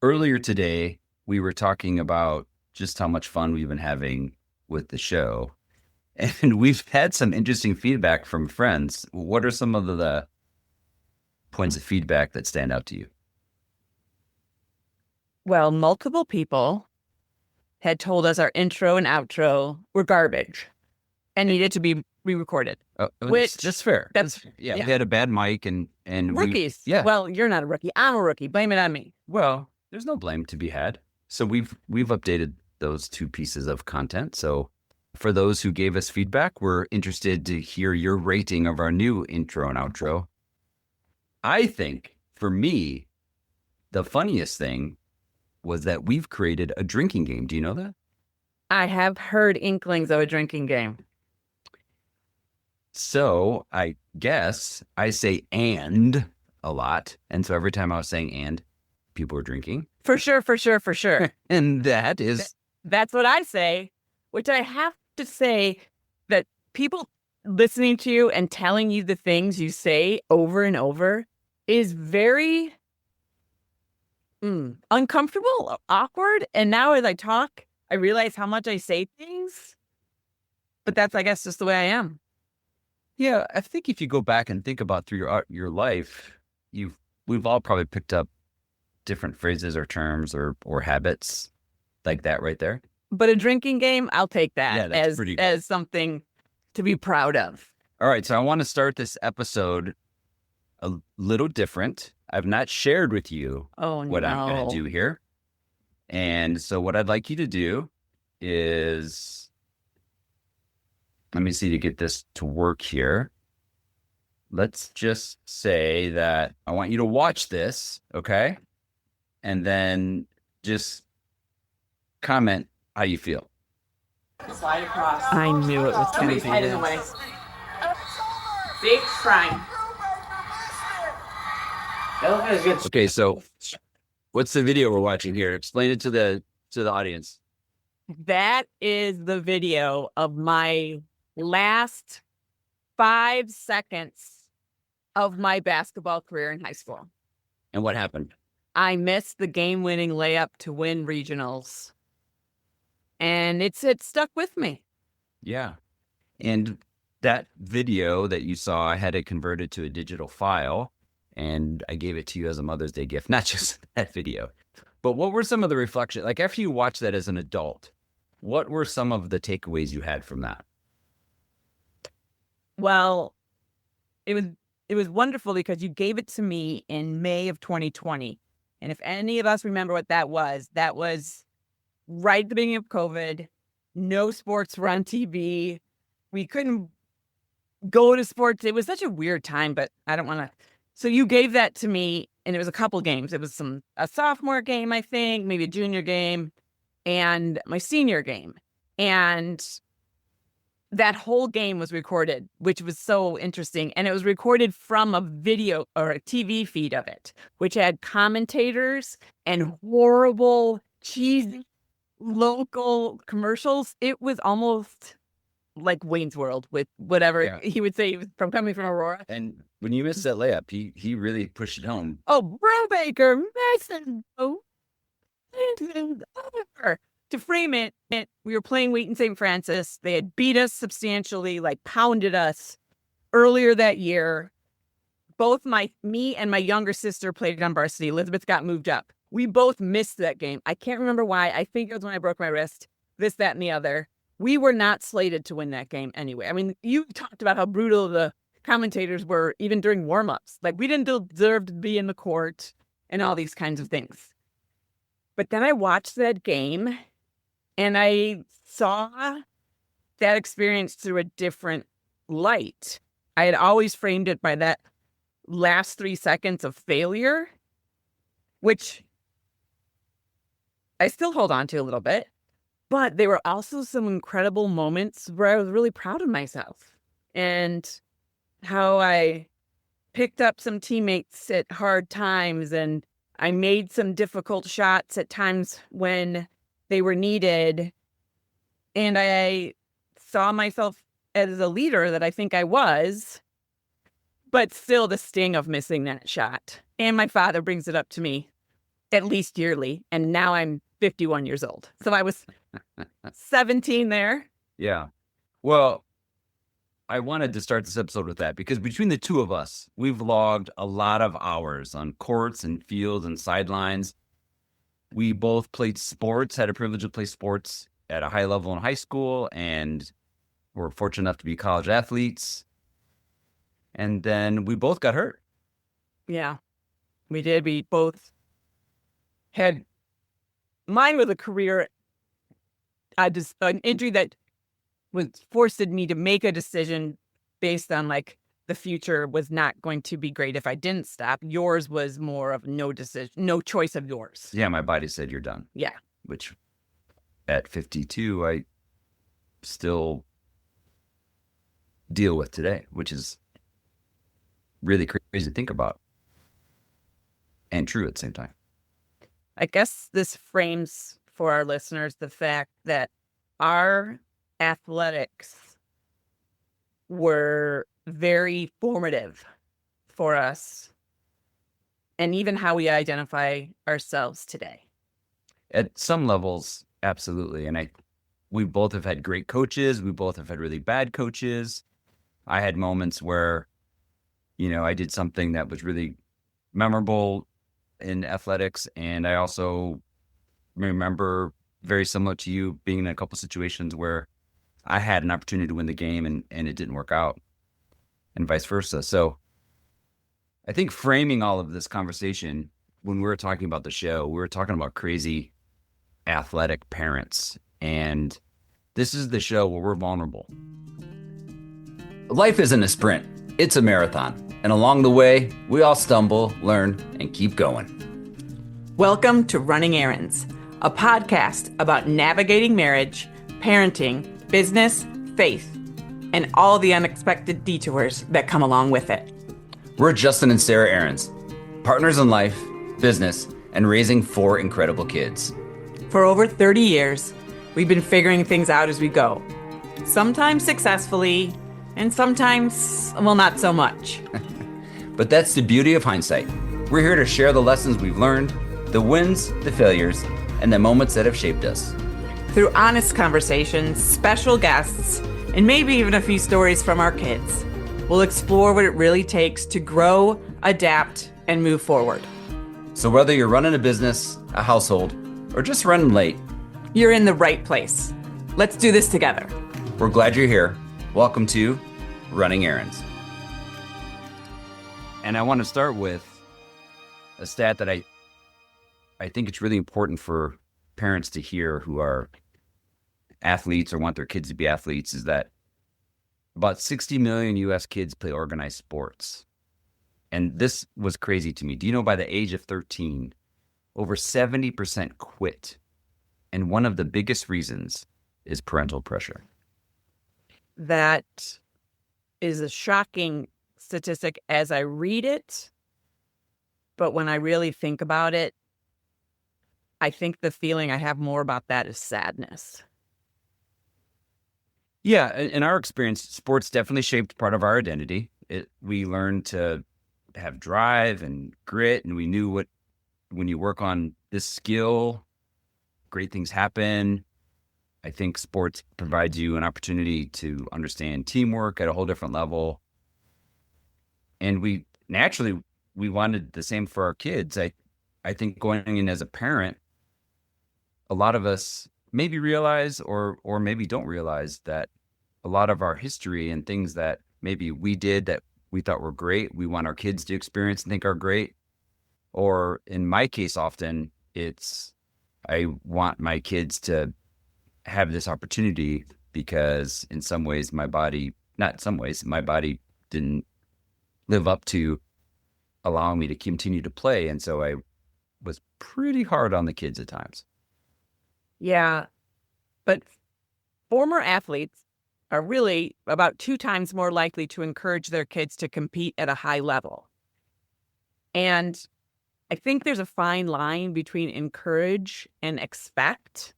Earlier today, we were talking about just how much fun we've been having with the show. And we've had some interesting feedback from friends. What are some of the points of feedback that stand out to you? Well, multiple people had told us our intro and outro were garbage and needed to be re-recorded. That's fair. Yeah. We had a bad mic and Rookies. Well, you're not a rookie. I'm a rookie. Blame it on me. Well, there's no blame to be had. So we've updated those two pieces of content. So for those who gave us feedback, we're interested to hear your rating of our new intro and outro. I think for me, the funniest thing was that we've created a drinking game. Do you know that? I have heard inklings of a drinking game. So I guess I say "and" a lot. And so every time I was saying "and," people were drinking. For sure. And that's what I say, which I have to say that people listening to you and telling you the things you say over and over is very uncomfortable, awkward. And now as I talk, I realize how much I say things. But that's, I guess, just the way I am. Yeah, I think if you go back and think about through your life, we've all probably picked up different phrases or terms or habits like that right there. But a drinking game, I'll take that as something to be proud of. All right, so I want to start this episode a little different. I've not shared with you what I'm going to do here. And so what I'd like you to do is, let me see to get this to work here. Let's just say that I want you to watch this, okay? And then just comment how you feel. Slide across. I knew it was going to be heading away. See? Trying. Okay, so what's the video we're watching here? Explain it to the audience. That is the video of my last 5 seconds of my basketball career in high school. And what happened? I missed the game-winning layup to win regionals. And it stuck with me. Yeah. And that video that you saw, I had it converted to a digital file, and I gave it to you as a Mother's Day gift, not just that video. But what were some of the reflections? Like after you watched that as an adult, what were some of the takeaways you had from that? Well, it was wonderful because you gave it to me in May of 2020. And if any of us remember what that was right at the beginning of COVID. No sports were on TV. We couldn't go to sports. It was such a weird time, but I don't want to. So you gave that to me, and it was a couple games. It was a sophomore game, I think, maybe a junior game, and my senior game. And that whole game was recorded, which was so interesting. And it was recorded from a video or a TV feed of it, which had commentators and horrible, cheesy local commercials. It was almost like Wayne's World with whatever he would say. He was coming from Aurora. And when you missed that layup, he really pushed it home. Oh, Brubaker, Mason, to frame it, we were playing Wheaton St. Francis. They had beat us substantially, like pounded us earlier that year. Both me and my younger sister played on varsity. Elizabeth got moved up. We both missed that game. I can't remember why. I think it was when I broke my wrist, this, that, and the other. We were not slated to win that game anyway. I mean, you talked about how brutal the commentators were even during warm-ups. Like, we didn't deserve to be in the court and all these kinds of things. But then I watched that game, and I saw that experience through a different light. I had always framed it by that last 3 seconds of failure, which I still hold on to a little bit. But there were also some incredible moments where I was really proud of myself and how I picked up some teammates at hard times, and I made some difficult shots at times when they were needed. And I saw myself as a leader that I think I was, but still the sting of missing that shot. And my father brings it up to me at least yearly. And now I'm 51 years old. So I was 17 there. Yeah. Well, I wanted to start this episode with that because between the two of us, we've logged a lot of hours on courts and fields and sidelines. We both played sports, had a privilege to play sports at a high level in high school, and were fortunate enough to be college athletes. And then we both got hurt. Yeah, we did. We both had, mine was a career, an injury that was forced me to make a decision based on like the future was not going to be great if I didn't stop. Yours was more of no decision, no choice of yours. Yeah, my body said you're done. Yeah. Which at 52, I still deal with today, which is really crazy to think about and true at the same time. I guess this frames for our listeners the fact that our athletics were very formative for us and even how we identify ourselves today. At some levels, absolutely. And we both have had great coaches. We both have had really bad coaches. I had moments where, I did something that was really memorable in athletics. And I also remember, very similar to you, being in a couple situations where I had an opportunity to win the game and it didn't work out, and vice versa. So I think framing all of this conversation, when we were talking about the show, we were talking about crazy athletic parents. And this is the show where we're vulnerable. Life isn't a sprint, it's a marathon. And along the way, we all stumble, learn, and keep going. Welcome to Running Ahrens, a podcast about navigating marriage, parenting, business, faith, and all the unexpected detours that come along with it. We're Justin and Sarah Ahrens, partners in life, business, and raising 4 incredible kids. For over 30 years, we've been figuring things out as we go. Sometimes successfully, and sometimes, well, not so much. But that's the beauty of hindsight. We're here to share the lessons we've learned, the wins, the failures, and the moments that have shaped us. Through honest conversations, special guests, and maybe even a few stories from our kids, we'll explore what it really takes to grow, adapt, and move forward. So whether you're running a business, a household, or just running late, you're in the right place. Let's do this together. We're glad you're here. Welcome to Running Ahrens. And I want to start with a stat that I think it's really important for parents to hear who are athletes or want their kids to be athletes, is that about 60 million U.S. kids play organized sports. And this was crazy to me. Do you know by the age of 13, over 70% quit? And one of the biggest reasons is parental pressure. That is a shocking statistic as I read it. But when I really think about it, I think the feeling I have more about that is sadness. Yeah, in our experience, sports definitely shaped part of our identity. We learned to have drive and grit, and we knew when you work on this skill, great things happen. I think sports provides you an opportunity to understand teamwork at a whole different level. And we wanted the same for our kids. I think going in as a parent, a lot of us maybe realize or maybe don't realize that a lot of our history and things that maybe we did that we thought were great, we want our kids to experience and think are great. Or in my case, often it's I want my kids to have this opportunity because in some ways my body didn't live up to allowing me to continue to play. And so I was pretty hard on the kids at times. Yeah, but former athletes are really about 2 times more likely to encourage their kids to compete at a high level. And I think there's a fine line between encourage and expect.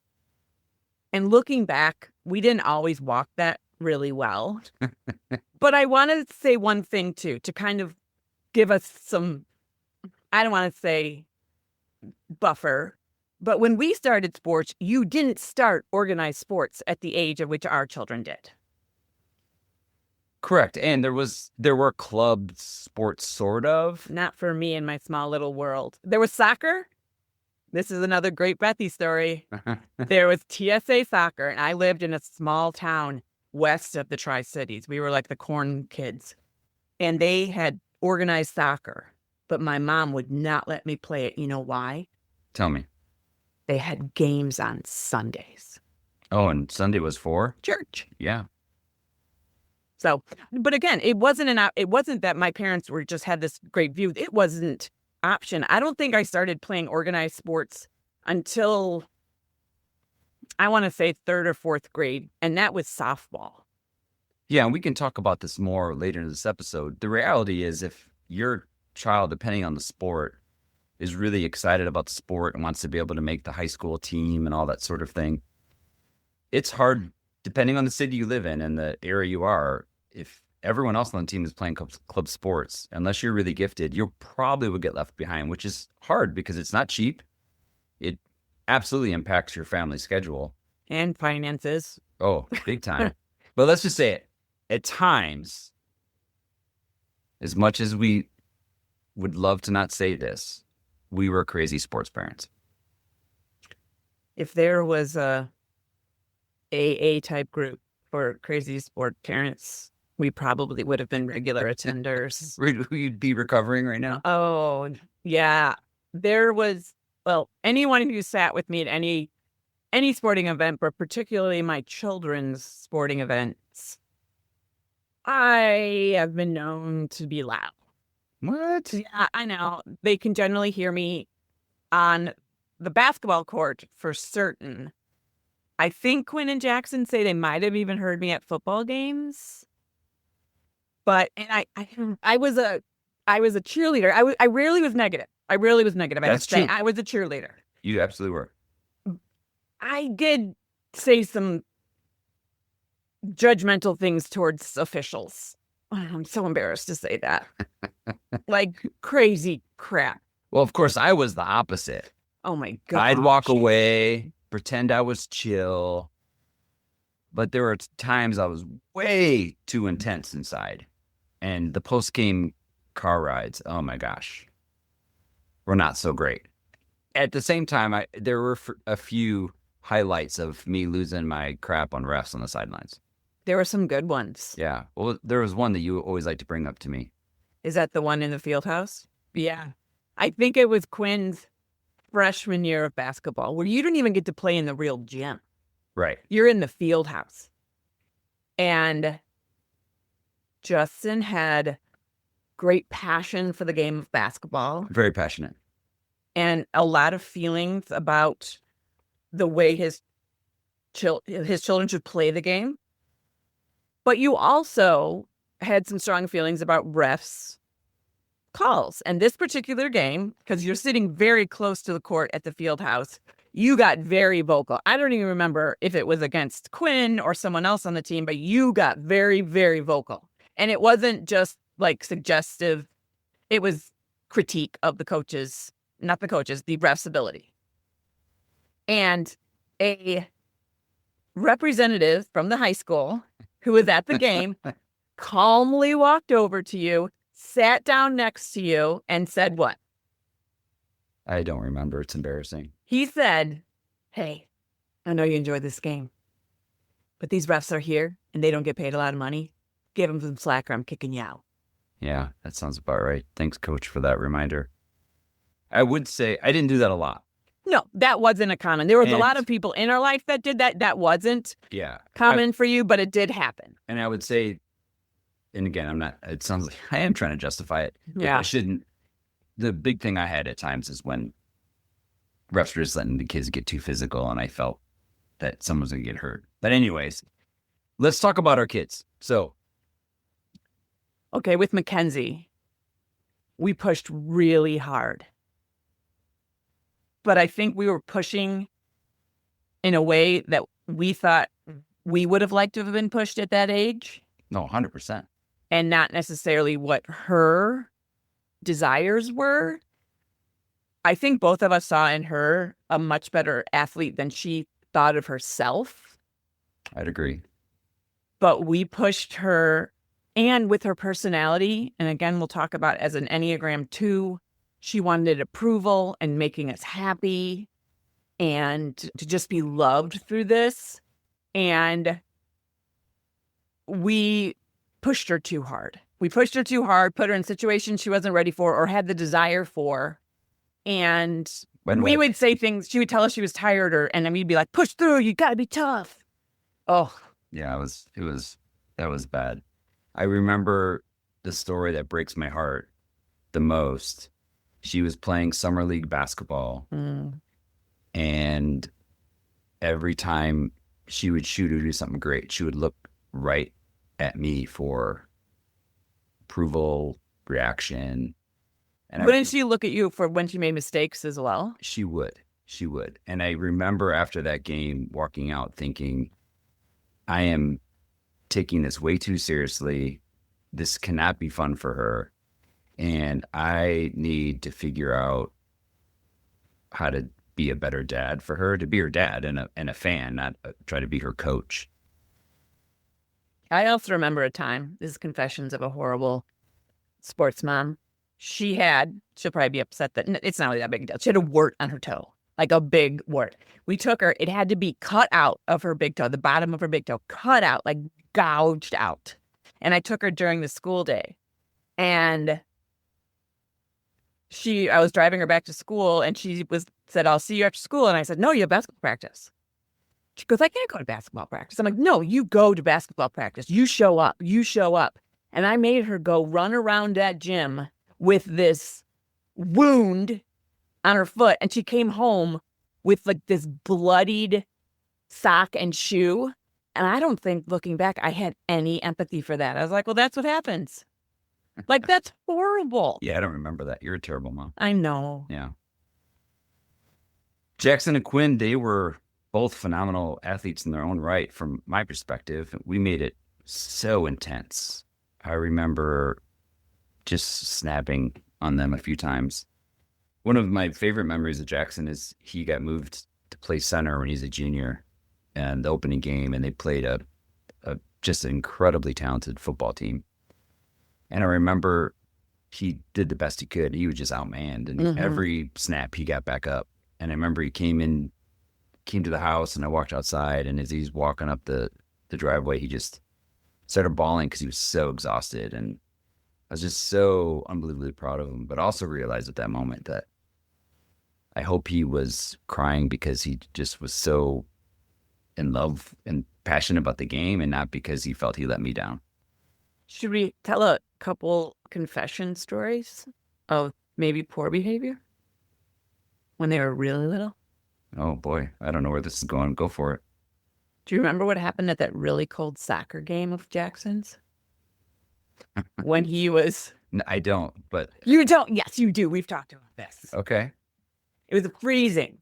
And looking back, we didn't always walk that really well. But I wanted to say one thing too, to kind of give us some, I don't want to say buffer. But when we started sports, you didn't start organized sports at the age at which our children did. Correct. And there were club sports, sort of. Not for me in my small little world. There was soccer. This is another great Bethy story. There was TSA soccer, and I lived in a small town west of the Tri-Cities. We were like the corn kids. And they had organized soccer, but my mom would not let me play it. You know why? Tell me. They had games on Sundays. Oh, and Sunday was for? Church. Yeah. So, but again, it wasn't that my parents had this great view. It wasn't option. I don't think I started playing organized sports until I want to say 3rd or 4th grade, and that was softball. Yeah, and we can talk about this more later in this episode. The reality is if your child, depending on the sport, is really excited about the sport and wants to be able to make the high school team and all that sort of thing, it's hard, depending on the city you live in and the area you are, if everyone else on the team is playing club sports, unless you're really gifted, you probably would get left behind, which is hard because it's not cheap. It absolutely impacts your family schedule. And finances. Oh, big time. But let's just say it. At times, as much as we would love to not say this, we were crazy sports parents. If there was a AA type group for crazy sport parents, we probably would have been regular attenders. We'd be recovering right now. Oh, yeah. There was, anyone who sat with me at any sporting event, but particularly my children's sporting events, I have been known to be loud. What? Yeah, I know. They can generally hear me on the basketball court for certain. I think Quinn and Jackson say they might have even heard me at football games. But I was a cheerleader. I rarely was negative. I That's true. I was a cheerleader. You absolutely were. I did say some judgmental things towards officials. I'm so embarrassed to say that. Like crazy crap. Well, of course, I was the opposite. Oh my God. I'd walk away, pretend I was chill. But there were times I was way too intense inside. And the post-game car rides, oh my gosh, were not so great. At the same time, there were a few highlights of me losing my crap on refs on the sidelines. There were some good ones. Yeah. Well, there was one that you always like to bring up to me. Is that the one in the field house? Yeah. I think it was Quinn's freshman year of basketball, where you don't even get to play in the real gym. Right. You're in the field house. And Justin had great passion for the game of basketball. Very passionate. And a lot of feelings about the way his children should play the game. But you also had some strong feelings about refs' calls. And this particular game, because you're sitting very close to the court at the field house, you got very vocal. I don't even remember if it was against Quinn or someone else on the team, but you got very, very vocal. And it wasn't just like suggestive. It was critique of the coaches, not the coaches, the refs' ability. And a representative from the high school who was at the game calmly walked over to you, sat down next to you, and said what? I don't remember. It's embarrassing. He said, "Hey, I know you enjoy this game, but these refs are here and they don't get paid a lot of money. Give them some slack or I'm kicking you out." Yeah, that sounds about right. Thanks, Coach, for that reminder. I would say I didn't do that a lot. No, that wasn't a common. There was a lot of people in our life that did that. That wasn't common for you, but it did happen. And I would say, and again, it sounds like I am trying to justify it. Yeah. I shouldn't. The big thing I had at times is when refs were just letting the kids get too physical and I felt that someone was going to get hurt. But anyways, let's talk about our kids. So. Okay, with Mackenzie, we pushed really hard. But I think we were pushing in a way that we thought we would have liked to have been pushed at that age. No, 100%. And not necessarily what her desires were. I think both of us saw in her a much better athlete than she thought of herself. I'd agree. But we pushed her, and with her personality, and again, we'll talk about as an Enneagram 2, she wanted approval and making us happy and to just be loved through this. And we pushed her too hard. We pushed her too hard, put her in situations she wasn't ready for or had the desire for. And we would say things, she would tell us she was tired, and then we'd be like, push through, you gotta be tough. Oh. Yeah, that was bad. I remember the story that breaks my heart the most. She was playing summer league basketball. And every time she would shoot or do something great, she would look right at me for approval, reaction. And wouldn't she look at you for when she made mistakes as well? She would. And I remember after that game walking out thinking, I am taking this way too seriously. This cannot be fun for her. And I need to figure out how to be a better dad for her, to be her dad and a fan, not try to be her coach. I also remember a time, this is confessions of a horrible sports mom. She'll probably be upset that it's not really that big a deal. She had a wart on her toe, like a big wart. We took her, it had to be cut out of her big toe, the bottom of her big toe, cut out, like gouged out. And I took her during the school day. And I was driving her back to school, and she said, I'll see you after school. And I said, no, you have basketball practice. She goes, I can't go to basketball practice. I'm like, no, you go to basketball practice. You show up. And I made her go run around that gym with this wound on her foot. And she came home with like this bloodied sock and shoe. And I don't think, looking back, I had any empathy for that. I was like, well, that's what happens. Like, that's horrible. Yeah, I don't remember that. You're a terrible mom. I know. Yeah. Jackson and Quinn, they were both phenomenal athletes in their own right. From my perspective, we made it so intense. I remember just snapping on them a few times. One of my favorite memories of Jackson is he got moved to play center when he's a junior and the opening game, and they played a just an incredibly talented football team. And I remember he did the best he could. He was just outmanned, and every snap he got back up. And I remember he came to the house, and I walked outside, and as he's walking up the driveway, he just started bawling because he was so exhausted. And I was just so unbelievably proud of him, but also realized at that moment that I hope he was crying because he just was so in love and passionate about the game, and not because he felt he let me down. Should we tell a couple confession stories of maybe poor behavior when they were really little? Oh boy, I don't know where this is going. Go for it. Do you remember what happened at that really cold soccer game of Jackson's? When he was... No, I don't, but... You don't? Yes, you do. We've talked about this. Okay. It was freezing.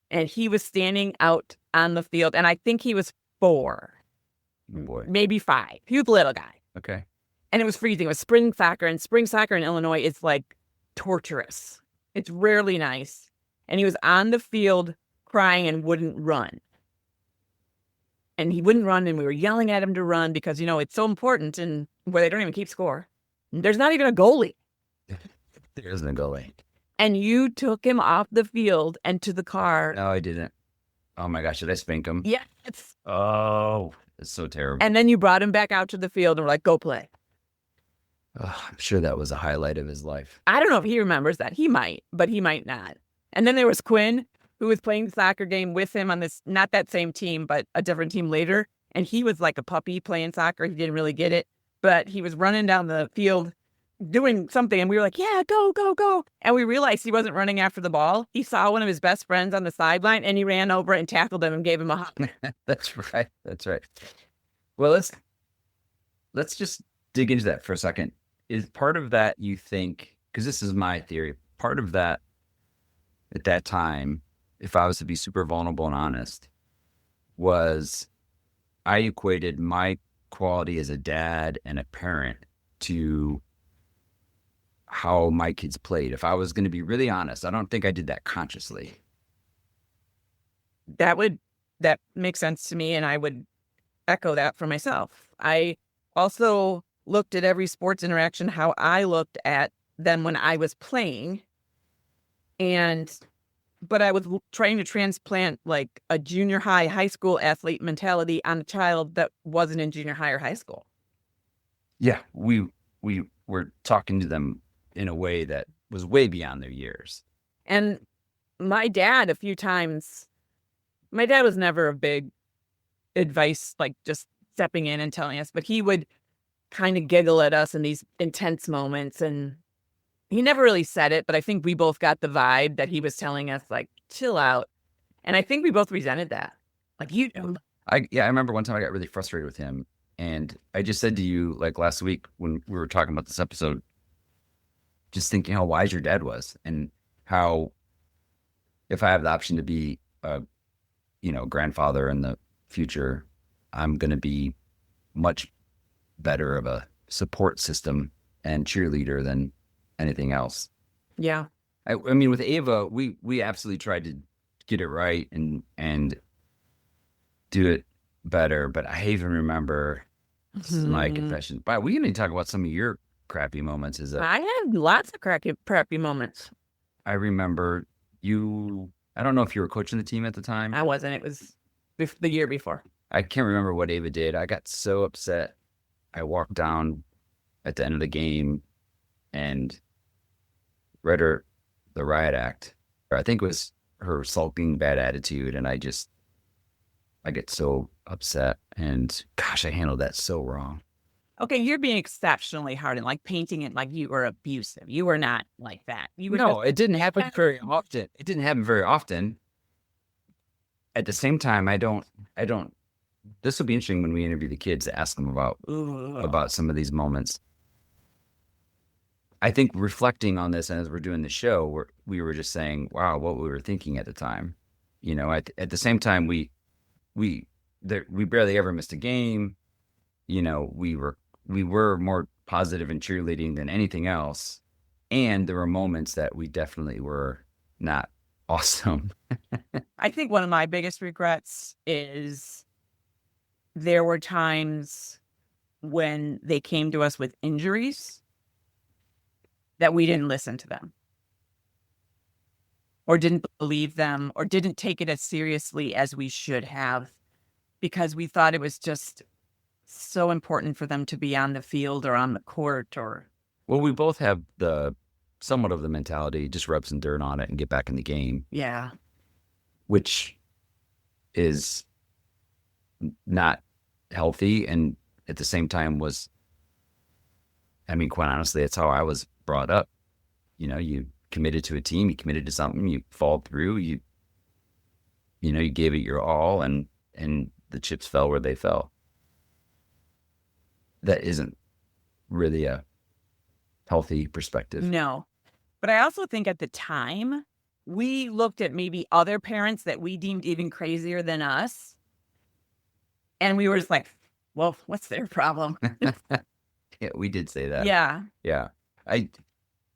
And he was standing out on the field, and I think he was 4. Oh boy. Maybe 5. He was a little guy. Okay. And it was freezing. It was spring soccer, and spring soccer in Illinois is like torturous. It's rarely nice. And he was on the field crying and wouldn't run. And he wouldn't run, and we were yelling at him to run because, it's so important, and where they don't even keep score. There's not even a goalie. There isn't a goalie. And you took him off the field and to the car. No, I didn't. Oh my gosh, did I spank him? Yeah. Oh, it's so terrible. And then you brought him back out to the field and were like, go play. Oh, I'm sure that was a highlight of his life. I don't know if he remembers that. He might, but he might not. And then there was Quinn, who was playing the soccer game with him on this, not that same team, but a different team later. And he was like a puppy playing soccer. He didn't really get it, but he was running down the field doing something. And we were like, yeah, go, go, go. And we realized he wasn't running after the ball. He saw one of his best friends on the sideline, and he ran over and tackled him and gave him a hug. That's right. Well, let's just dig into that for a second. Is part of that, you think, because this is my theory, part of that at that time, if I was to be super vulnerable and honest, was I equated my quality as a dad and a parent to how my kids played. If I was going to be really honest, I don't think I did that consciously. That makes sense to me, and I would echo that for myself. I also looked at every sports interaction how I looked at them when I was playing, but I was trying to transplant like a junior high school athlete mentality on a child that wasn't in junior high or high school. Yeah, we were talking to them in a way that was way beyond their years. And my dad, a few times, my dad was never a big advice, like just stepping in and telling us, but he would kind of giggle at us in these intense moments. And he never really said it, but I think we both got the vibe that he was telling us, like, chill out. And I think we both resented that. Like, I remember one time I got really frustrated with him. And I just said to you, like last week when we were talking about this episode, just thinking how wise your dad was, and how if I have the option to be a, grandfather in the future, I'm going to be much better of a support system and cheerleader than anything else. Yeah. I mean, with Ava, we absolutely tried to get it right and do it better, but I even remember my confession. But we need to talk about some of your crappy moments. I had lots of crappy moments. I remember I don't know if you were coaching the team at the time. I wasn't. It was the year before. I can't remember what Ava did. I got so upset. I walked down at the end of the game and read her the riot act. I think it was her sulking bad attitude, and I get so upset, and gosh, I handled that so wrong. Okay, you're being exceptionally hard and like painting it like you were abusive. You were not like that. It didn't happen very often. It didn't happen very often. At the same time, I don't. This will be interesting when we interview the kids to ask them about some of these moments. I think reflecting on this, and as we're doing the show, we were just saying, wow, what we were thinking at the time. At the same time, we barely ever missed a game. We were more positive in cheerleading than anything else. And there were moments that we definitely were not awesome. I think one of my biggest regrets is there were times when they came to us with injuries that we didn't listen to them, or didn't believe them, or didn't take it as seriously as we should have, because we thought it was just so important for them to be on the field or on the court. Well, we both have somewhat of the mentality, just rub some dirt on it and get back in the game. Yeah. Which is not healthy, and at the same time quite honestly, it's how I was brought up. You committed to a team, you committed to something, you fall through, you gave it your all, and the chips fell where they fell. That isn't really a healthy perspective. No. But I also think at the time, we looked at maybe other parents that we deemed even crazier than us, and we were just like, well, what's their problem? Yeah, we did say that. Yeah. Yeah.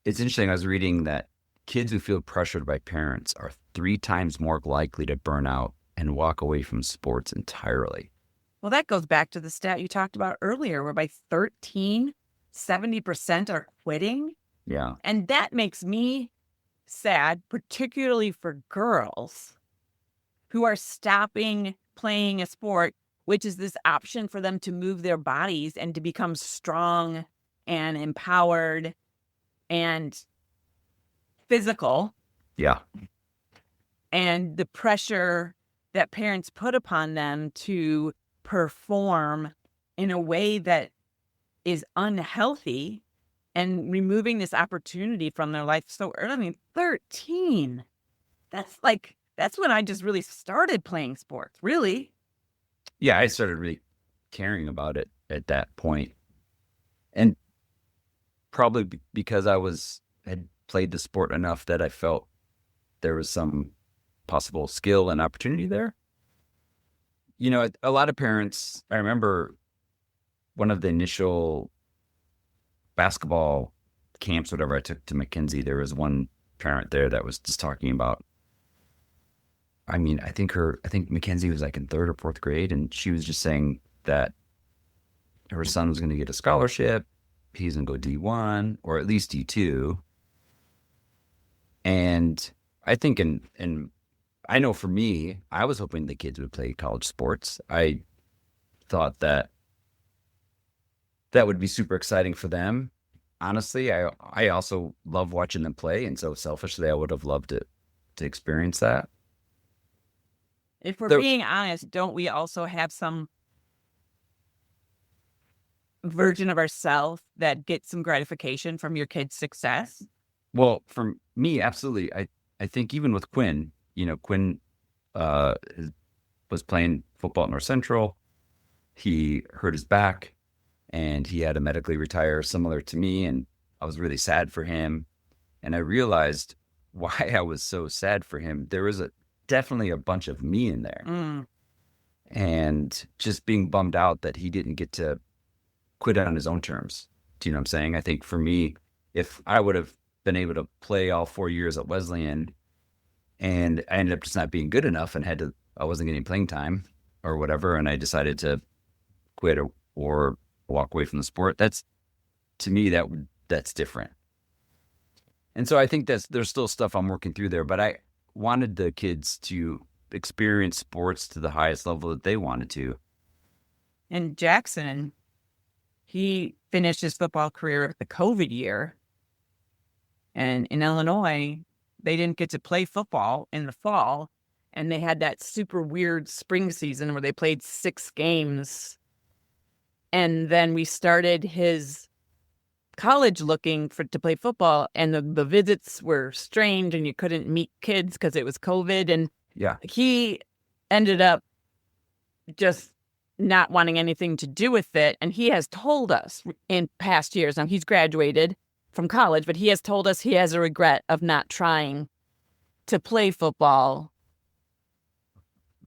It's interesting. I was reading that kids who feel pressured by parents are 3 times more likely to burn out and walk away from sports entirely. Well, that goes back to the stat you talked about earlier, where by 13, 70% are quitting. Yeah. And that makes me sad, particularly for girls who are stopping playing a sport, which is this option for them to move their bodies and to become strong and empowered and physical. Yeah. And the pressure that parents put upon them to perform in a way that is unhealthy and removing this opportunity from their life so early. I mean, 13. That's when I just really started playing sports, really. Yeah, I started really caring about it at that point. And probably because I had played the sport enough that I felt there was some possible skill and opportunity there. A lot of parents, I remember one of the initial basketball camps, whatever I took to Mackenzie, there was one parent there that was just talking about, I mean, I think Mackenzie was like in 3rd or 4th grade, and she was just saying that her son was going to get a scholarship. He's going to go D1 or at least D2. And I think, and I know for me, I was hoping the kids would play college sports. I thought that would be super exciting for them. Honestly, I also love watching them play. And so selfishly, I would have loved it to experience that. If we're being honest, don't we also have some version of ourselves that gets some gratification from your kid's success? Well, for me, absolutely. I think even with Quinn, Quinn was playing football at North Central. He hurt his back and he had to medically retire similar to me. And I was really sad for him. And I realized why I was so sad for him. There was definitely a bunch of me in there. And just being bummed out that he didn't get to quit on his own terms. Do you know what I'm saying? I think for me, if I would have been able to play all 4 years at Wesleyan and I ended up just not being good enough and I wasn't getting playing time or whatever, and I decided to quit or walk away from the sport, to me, that's different. And so I think there's still stuff I'm working through there, but I wanted the kids to experience sports to the highest level that they wanted to. And Jackson, he finished his football career the COVID year. And in Illinois, they didn't get to play football in the fall. And they had that super weird spring season where they played 6 games. And then we started his college looking to play football. And the visits were strange and you couldn't meet kids because it was COVID. And he ended up just not wanting anything to do with it. And he has told us in past years, now he's graduated from college, but he has told us he has a regret of not trying to play football.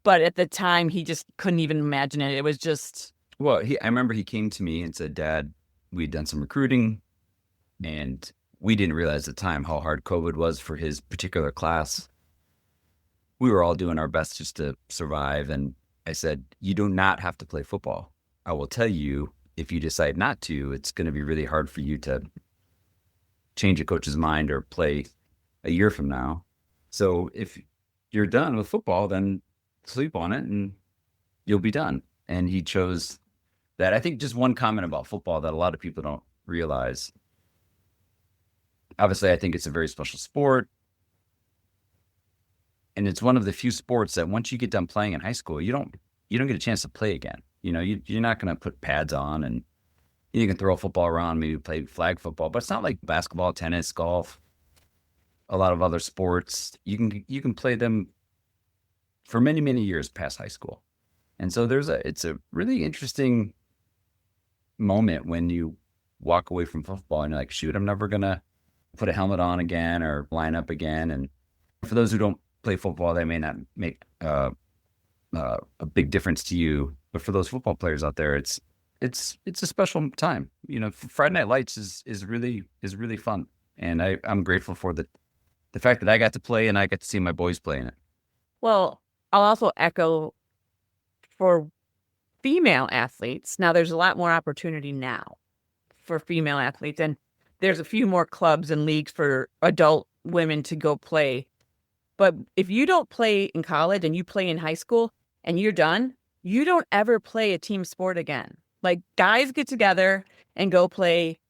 But at the time, he just couldn't even imagine it. It was just... Well, I remember he came to me and said, Dad, we'd done some recruiting, and we didn't realize at the time how hard COVID was for his particular class. We were all doing our best just to survive, and I said, you do not have to play football. I will tell you, if you decide not to, it's going to be really hard for you to change a coach's mind or play a year from now. So if you're done with football, then sleep on it and you'll be done. And he chose that. I think just one comment about football that a lot of people don't realize. Obviously, I think it's a very special sport. And it's one of the few sports that once you get done playing in high school, you don't get a chance to play again. You're not going to put pads on and you can throw a football around, maybe play flag football, but it's not like basketball, tennis, golf, a lot of other sports. You can play them for many, many years past high school. And so it's a really interesting moment when you walk away from football and you're like, shoot, I'm never going to put a helmet on again or line up again. And for those who don't play football, they may not make a big difference to you. But for those football players out there, it's a special time. Friday Night Lights is really fun. And I'm grateful for the fact that I got to play and I got to see my boys playing it. Well, I'll also echo for female athletes. Now, there's a lot more opportunity now for female athletes. And there's a few more clubs and leagues for adult women to go play. But if you don't play in college and you play in high school and you're done, you don't ever play a team sport again. Like, guys get together and go play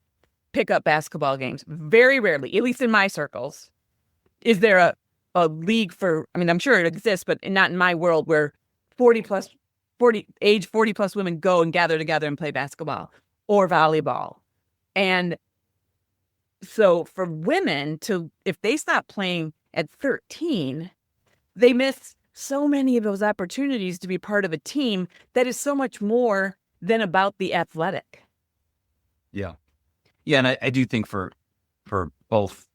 pickup basketball games. Very rarely, at least in my circles, is there a league for, I mean, I'm sure it exists, but not in my world, where 40 plus women go and gather together and play basketball or volleyball. And so for women if they stop playing at 13, they miss so many of those opportunities to be part of a team that is so much more than about the athletic. Yeah. And I do think for both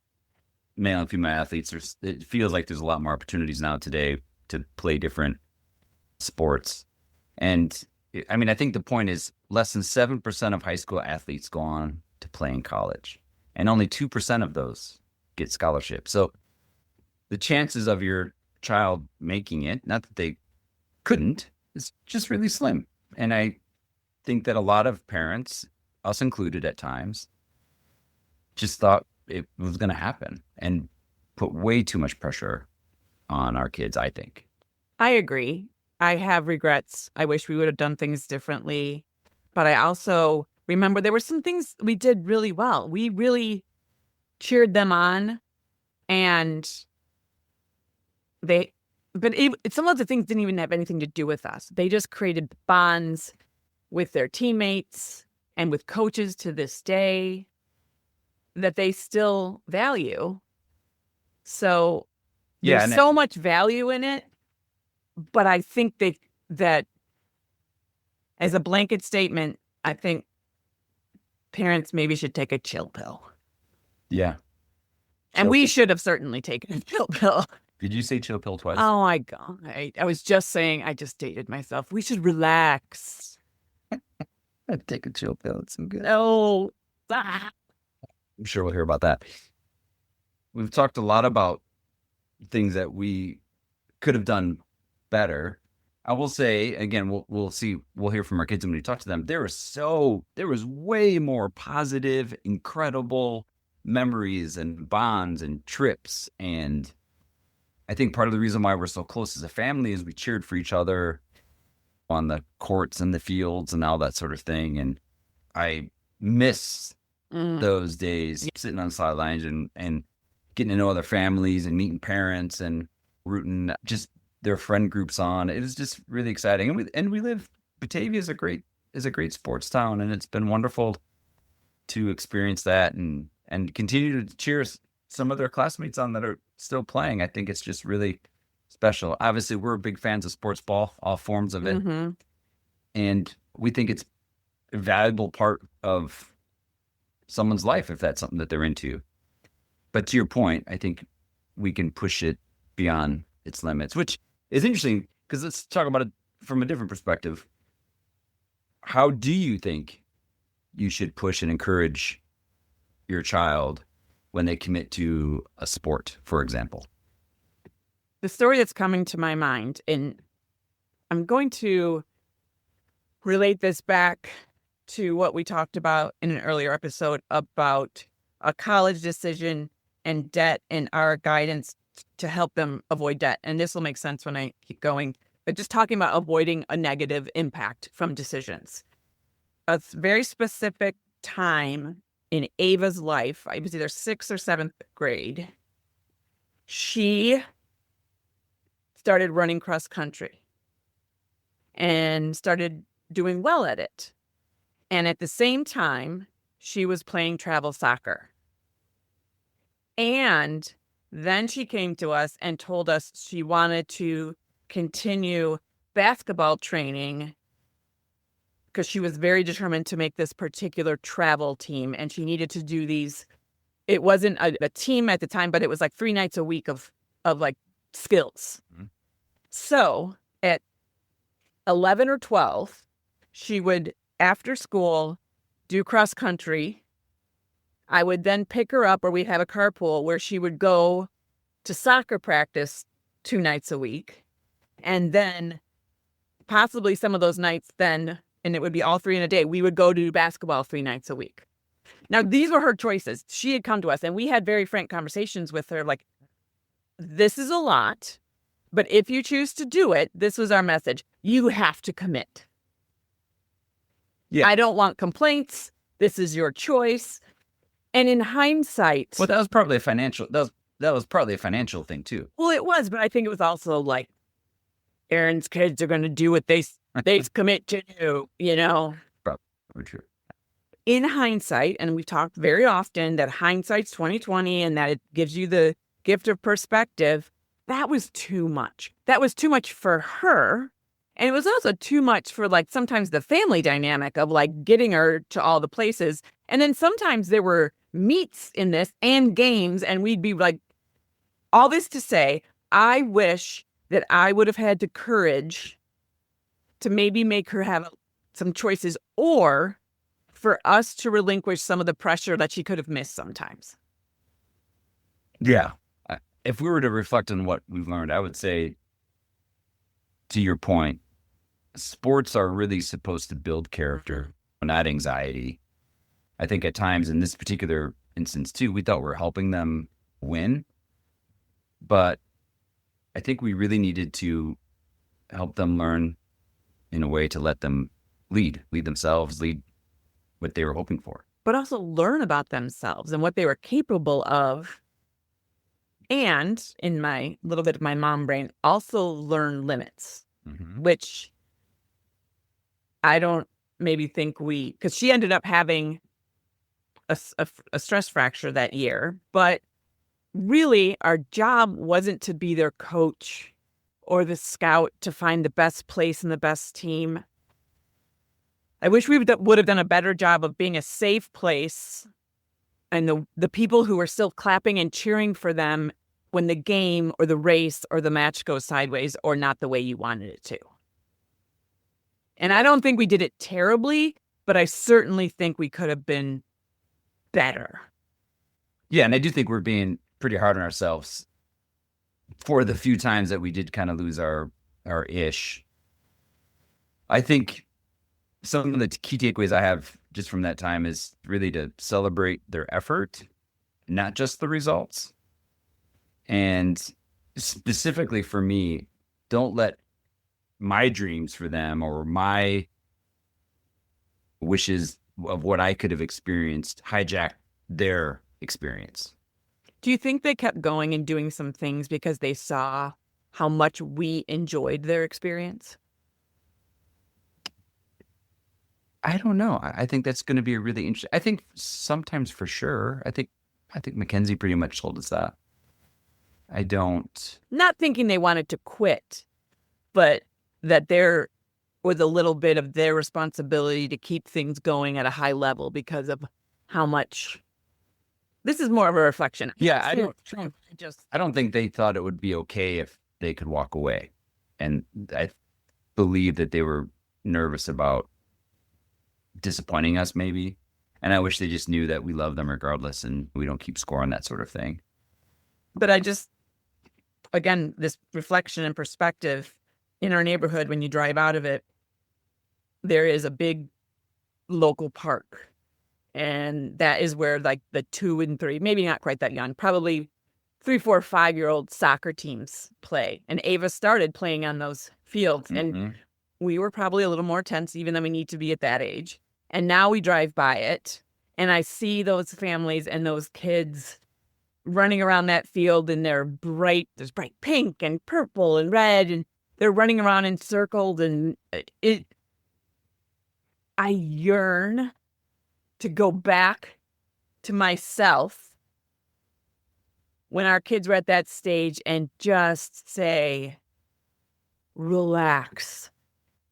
male and female athletes, it feels like there's a lot more opportunities now today to play different sports. And I mean, I think the point is less than 7% of high school athletes go on to play in college. and only 2% of those get scholarships. So the chances of your child making it, not that they couldn't, is just really slim. And I think that a lot of parents, us included at times, just thought it was going to happen and put way too much pressure on our kids, I think. I agree. I have regrets. I wish we would have done things differently. But I also remember there were some things we did really well. We really cheered them on. And some of the things didn't even have anything to do with us. They just created bonds with their teammates and with coaches to this day that they still value. So there's so much value in it. But I think that as a blanket statement, I think parents maybe should take a chill pill. Yeah. And we should have certainly taken a chill pill. Did you say chill pill twice? Oh, my God. I was just saying, I just dated myself. We should relax. I'd take a chill pill. It's so good. Oh. I'm sure we'll hear about that. We've talked a lot about things that we could have done better. I will say, again, we'll hear from our kids when we talk to them. There was way more positive, incredible memories and bonds and trips. And I think part of the reason why we're so close as a family is we cheered for each other on the courts and the fields and all that sort of thing. And I miss those days, sitting on sidelines and getting to know other families and meeting parents and rooting just their friend groups on. It was just really exciting. And we live, Batavia is a great sports town, and it's been wonderful to experience that and continue to cheer some of their classmates on that are still playing. I think it's just really special. Obviously, we're big fans of sports ball, all forms of it. Mm-hmm. And we think it's a valuable part of someone's life if that's something that they're into. But to your point, I think we can push it beyond its limits, which is interesting because let's talk about it from a different perspective. How do you think you should push and encourage your child when they commit to a sport, for example? The story that's coming to my mind, and I'm going to relate this back to what we talked about in an earlier episode about a college decision and debt and our guidance to help them avoid debt. And this will make sense when I keep going. But just talking about avoiding a negative impact from decisions. A very specific time in Ava's life, I was either 6th or 7th grade, she started running cross country and started doing well at it. And at the same time, she was playing travel soccer. And then she came to us and told us she wanted to continue basketball training because she was very determined to make this particular travel team. And she needed to do these. It wasn't a team at the time, but it was like 3 nights a week of like skills. Mm-hmm. So at 11 or 12, she would, after school, do cross country. I would then pick her up, or we'd have a carpool where she would go to soccer practice 2 nights a week. And then possibly some of those nights then, and it would be all 3 in a day, we would go to basketball 3 nights a week. Now, these were her choices. She had come to us, and we had very frank conversations with her, like, this is a lot, but if you choose to do it, this was our message, you have to commit. Yeah. I don't want complaints. This is your choice. And in hindsight, well, that was probably a financial. That was partly a financial thing too. Well, it was, but I think it was also like, Aaron's kids are going to do what they commit to do. You know, probably true. In hindsight, and we've talked very often that hindsight's 20/20, and that it gives you the gift of perspective. That was too much. That was too much for her. And it was also too much for, like, sometimes the family dynamic of, like, getting her to all the places. And then sometimes there were meets in this and games, and we'd be like, all this to say, I wish that I would have had the courage to maybe make her have some choices, or for us to relinquish some of the pressure that she could have missed sometimes. Yeah. If we were to reflect on what we've learned, I would say, to your point, sports are really supposed to build character, not anxiety. I think at times in this particular instance too, we thought we were helping them win, but I think we really needed to help them learn in a way to let them lead themselves, lead what they were hoping for. But also learn about themselves and what they were capable of. And in my little bit of my mom brain, also learn limits, which I don't maybe think because she ended up having a stress fracture that year, but really our job wasn't to be their coach or the scout to find the best place and the best team. I wish we would have done a better job of being a safe place and the people who are still clapping and cheering for them when the game or the race or the match goes sideways or not the way you wanted it to. And I don't think we did it terribly, but I certainly think we could have been better. Yeah, and I do think we're being pretty hard on ourselves for the few times that we did kind of lose our ish. I think some of the key takeaways I have just from that time is really to celebrate their effort, not just the results. And specifically for me, don't let my dreams for them or my wishes of what I could have experienced hijack their experience. Do you think they kept going and doing some things because they saw how much we enjoyed their experience? I don't know. I think that's going to be a really interesting. I think sometimes for sure. I think Mackenzie pretty much told us that. I don't. Not thinking they wanted to quit, but that there was a little bit of their responsibility to keep things going at a high level because of how much. This is more of a reflection. Yeah, I don't think they thought it would be okay if they could walk away, and I believe that they were nervous about disappointing us, maybe. And I wish they just knew that we love them regardless, and we don't keep score on that sort of thing. But again, this reflection and perspective in our neighborhood, when you drive out of it, there is a big local park. And that is where like the 2 and 3, maybe not quite that young, probably 3, 4, 5-year-old soccer teams play. And Ava started playing on those fields. And we were probably a little more tense even than we need to be at that age. And now we drive by it and I see those families and those kids running around that field and there's bright pink and purple and red and they're running around in circles and I yearn to go back to myself when our kids were at that stage and just say, relax,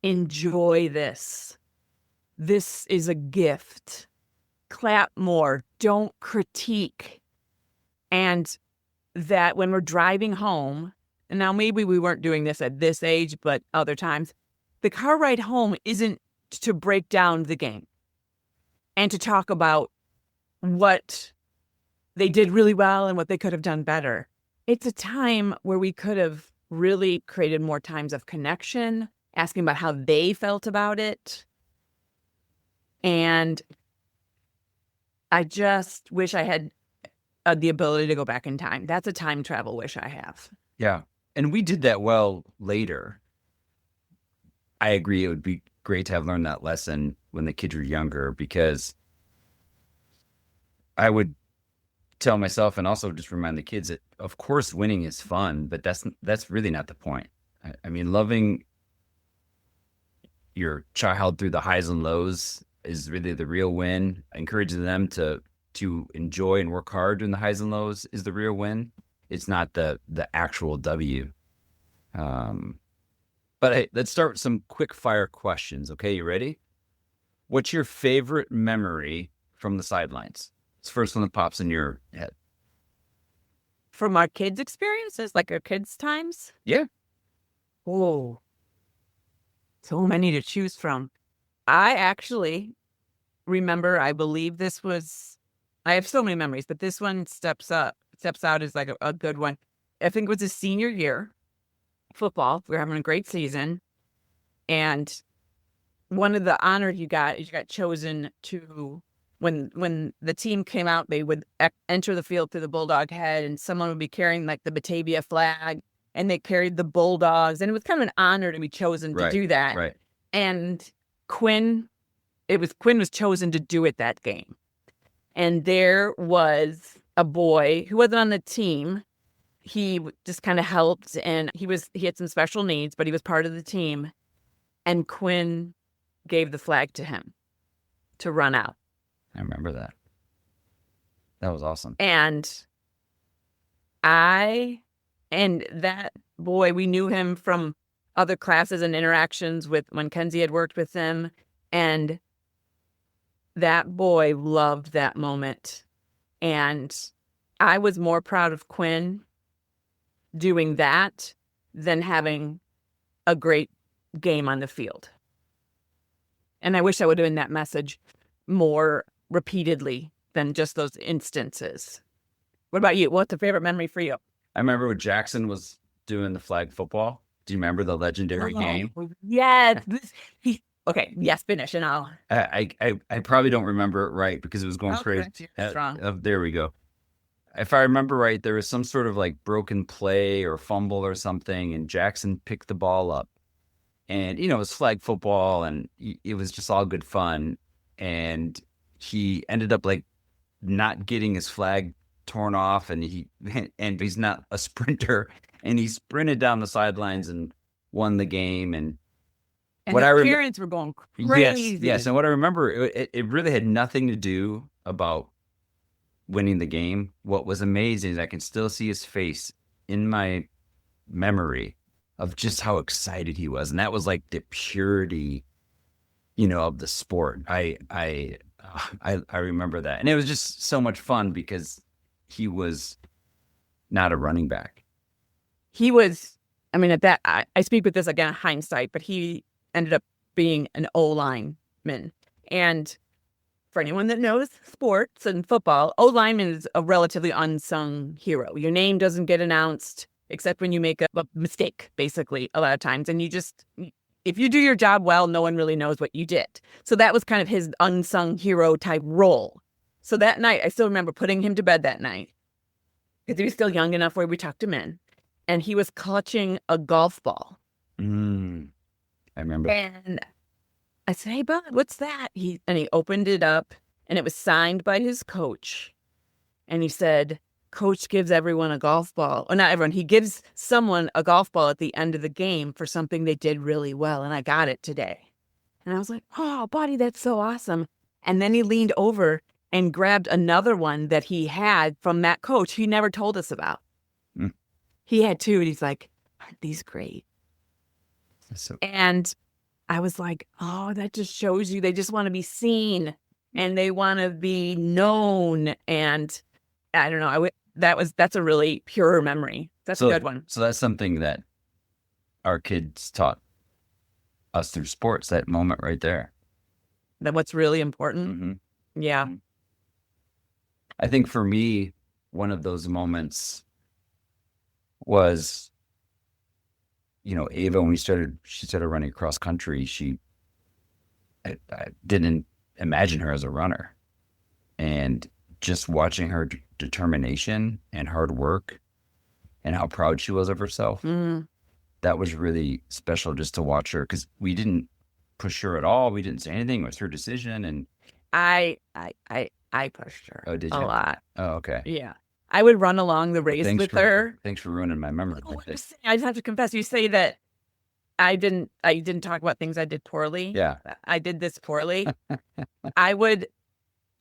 enjoy this. This is a gift. Clap more. Don't critique. And that when we're driving home, and now maybe we weren't doing this at this age, but other times, the car ride home isn't to break down the game and to talk about what they did really well and what they could have done better. It's a time where we could have really created more times of connection, asking about how they felt about it. And I just wish I had the ability to go back in time. That's a time travel wish I have. Yeah. And we did that well later. I agree. It would be great to have learned that lesson when the kids were younger, because I would tell myself and also just remind the kids that, of course, winning is fun, but that's really not the point. I mean, loving your child through the highs and lows is really the real win. Encouraging them to enjoy and work hard during the highs and lows is the real win. It's not the actual W. But hey, let's start with some quick fire questions. Okay, you ready? What's your favorite memory from the sidelines? It's the first one that pops in your head. From our kids' experiences, like our kids' times? Yeah. Oh, so many to choose from. I actually remember, I believe this was, I have so many memories, but this one steps out as like a good one. I think it was his senior year, football. We were having a great season. And one of the honors you got is you got chosen to, when the team came out, they would enter the field through the Bulldog head, and someone would be carrying like the Batavia flag, and they carried the Bulldogs. And it was kind of an honor to be chosen to do that. Right. And Quinn was chosen to do it that game. And there was a boy who wasn't on the team. He just kind of helped, and he had some special needs, but he was part of the team. And Quinn gave the flag to him to run out. I remember that. That was awesome. And that boy, we knew him from other classes and interactions with when Kenzie had worked with him. And that boy loved that moment. And I was more proud of Quinn doing that than having a great game on the field. And I wish I would have been that message more repeatedly than just those instances. What about you? What's a favorite memory for you? I remember when Jackson was doing the flag football. Do you remember the legendary game? Yes. Okay. Yes. Finish, and I'll. I probably don't remember it right because it was going crazy. There we go. If I remember right, there was some sort of like broken play or fumble or something, and Jackson picked the ball up. And, it was flag football, and it was just all good fun. And he ended up like not getting his flag torn off, and he's not a sprinter, and he sprinted down the sidelines and won the game. And what the parents were going crazy. Yes. And what I remember, it really had nothing to do about winning the game. What was amazing is I can still see his face in my memory of just how excited he was. And that was like the purity, of the sport. I remember that. And it was just so much fun because he was not a running back. He was, at that, I speak with this again, hindsight, but he ended up being an O-lineman. And for anyone that knows sports and football, O-lineman is a relatively unsung hero. Your name doesn't get announced except when you make a mistake, basically, a lot of times. And if you do your job well, no one really knows what you did. So that was kind of his unsung hero type role. So that night, I still remember putting him to bed that night because he was still young enough where we tucked him in. And he was clutching a golf ball. I remember. And I said, "Hey, bud, what's that?" He opened it up, and it was signed by his coach. And he said, "Coach gives everyone a golf ball." Or not everyone. He gives someone a golf ball at the end of the game for something they did really well. And I got it today. And I was like, "Oh, buddy, that's so awesome." And then he leaned over and grabbed another one that he had from that coach he never told us about. He had two, and he's like, "Aren't these great?" And I was like, "Oh, that just shows you they just want to be seen and they want to be known." And I don't know. That's a really pure memory. That's a good one. So that's something that our kids taught us through sports, that moment right there. That what's really important. Mm-hmm. Yeah. I think for me, one of those moments was, Ava, when she started running cross country, I didn't imagine her as a runner. And just watching her determination and hard work and how proud she was of herself, that was really special just to watch her, because we didn't push her at all. We didn't say anything. It was her decision. And I pushed her a lot. Oh, okay. Yeah. I would run along the race with her. Thanks for ruining my memory. I just have to confess, you say that I didn't talk about things I did poorly. Yeah. I did this poorly. I would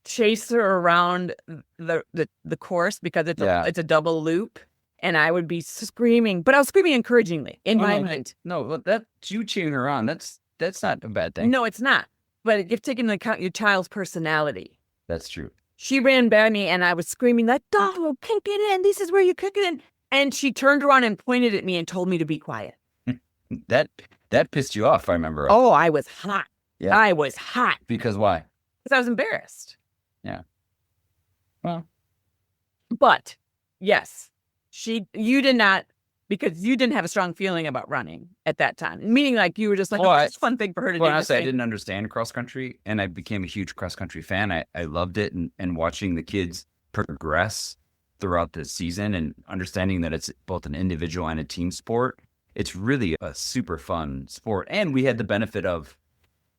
chase her around the course because it's a double loop, and I would be screaming, but I was screaming encouragingly in my mind. No, that's you cheering her on. That's not a bad thing. No, it's not. But you've taken into account your child's personality. That's true. She ran by me, and I was screaming, like, "Oh, kick it in. This is where you kick it in." And she turned around and pointed at me and told me to be quiet. That pissed you off, I remember. Oh, I was hot. Yeah. I was hot. Because why? because I was embarrassed. Yeah. Well, but yes, you did not, because you didn't have a strong feeling about running at that time. Meaning like you were just like, it's a fun thing for her to do. Well, honestly, I didn't understand cross country, and I became a huge cross country fan. I loved it, and watching the kids progress throughout the season and understanding that it's both an individual and a team sport. It's really a super fun sport. And we had the benefit of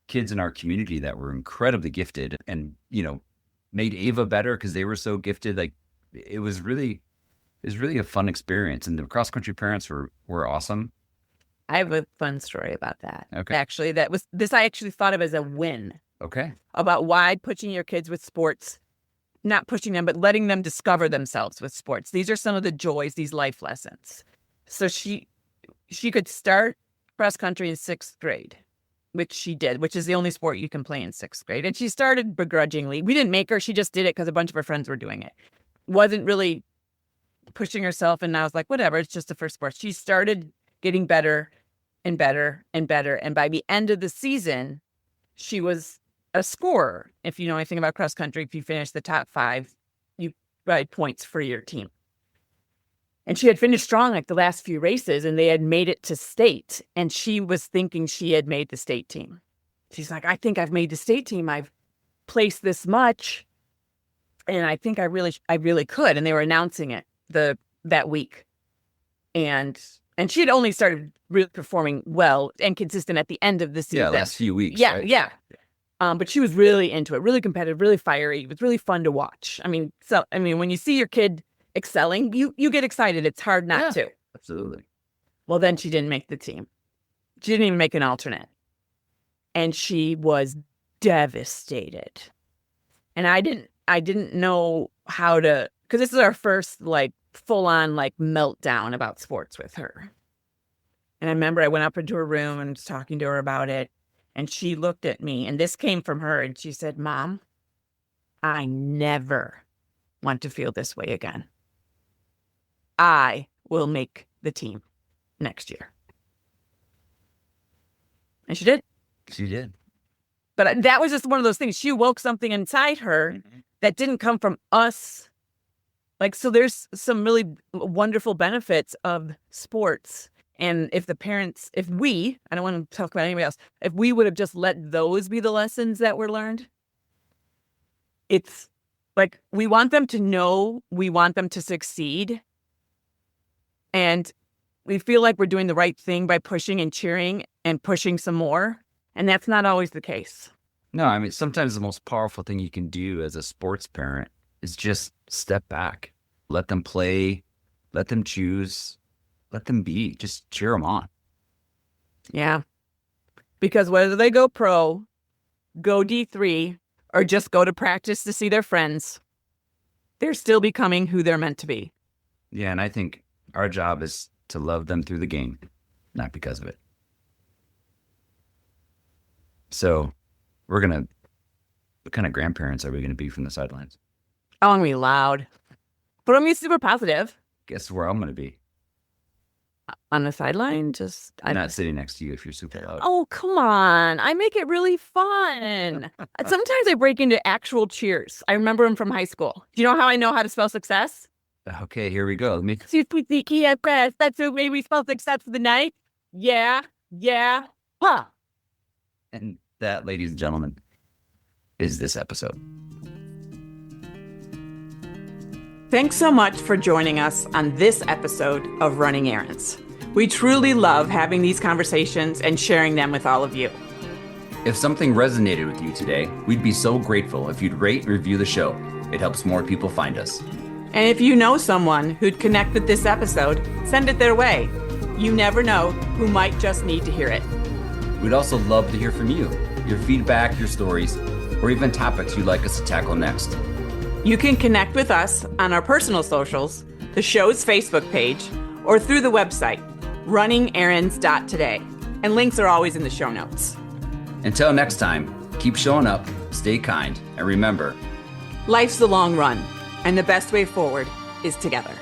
kids in our community that were incredibly gifted and, made Ava better because they were so gifted. Like it was really a fun experience. And the cross country parents were awesome. I have a fun story about that. Okay. Actually, I actually thought of as a win. Okay. About why pushing your kids with sports, not pushing them, but letting them discover themselves with sports. These are some of the joys, these life lessons. So she could start cross country in 6th grade, which she did, which is the only sport you can play in 6th grade. And she started begrudgingly. We didn't make her. She just did it because a bunch of her friends were doing it. Wasn't really pushing herself. And I was like, whatever, it's just the first sport. She started getting better and better and better. And by the end of the season, she was a scorer. If you know anything about cross country, if you finish the top 5, you provide points for your team. And she had finished strong like the last few races, and they had made it to state. And she was thinking she had made the state team. She's like, I think I've made the state team. I've placed this much, and I think I really could. And they were announcing it that week, and she had only started really performing well and consistent at the end of the season. Yeah, last few weeks. Yeah, right? yeah. But she was really into it, really competitive, really fiery. It was really fun to watch. I mean, when you see your kid excelling, you get excited. It's hard not to. Absolutely. Well, then she didn't make the team. She didn't even make an alternate. And she was devastated. And I didn't know how to, because this is our first like full-on like meltdown about sports with her. And I remember I went up into her room and was talking to her about it. And she looked at me, and this came from her, and she said, Mom, I never want to feel this way again. I will make the team next year. And she did. She did. But that was just one of those things. She woke something inside her that didn't come from us. Like, so there's some really wonderful benefits of sports. And if we, I don't want to talk about anybody else, if we would have just let those be the lessons that were learned, it's like, we want them to know, we want them to succeed. And we feel like we're doing the right thing by pushing and cheering and pushing some more. And that's not always the case. No, I mean, sometimes the most powerful thing you can do as a sports parent is just step back, let them play, let them choose, let them be, just cheer them on. Yeah. Because whether they go pro, go D3, or just go to practice to see their friends, they're still becoming who they're meant to be. Yeah, and I think our job is to love them through the game, not because of it. So what kind of grandparents are we going to be from the sidelines? I want to be loud, but I'm going to be super positive. Guess where I'm going to be? On the sideline? I'm not sitting next to you if you're super loud. Oh, come on. I make it really fun. Sometimes I break into actual cheers. I remember them from high school. Do you know how I know how to spell success? Okay, here we go. Let me... That's the way we spell success for the night. Yeah. Huh. And that, ladies and gentlemen, is this episode. Thanks so much for joining us on this episode of Running Ahrens. We truly love having these conversations and sharing them with all of you. If something resonated with you today, we'd be so grateful if you'd rate and review the show. It helps more people find us. And if you know someone who'd connect with this episode, send it their way. You never know who might just need to hear it. We'd also love to hear from you, your feedback, your stories, or even topics you'd like us to tackle next. You can connect with us on our personal socials, the show's Facebook page, or through the website, runningahrens.today. And links are always in the show notes. Until next time, keep showing up, stay kind, and remember, life's a long run, and the best way forward is together.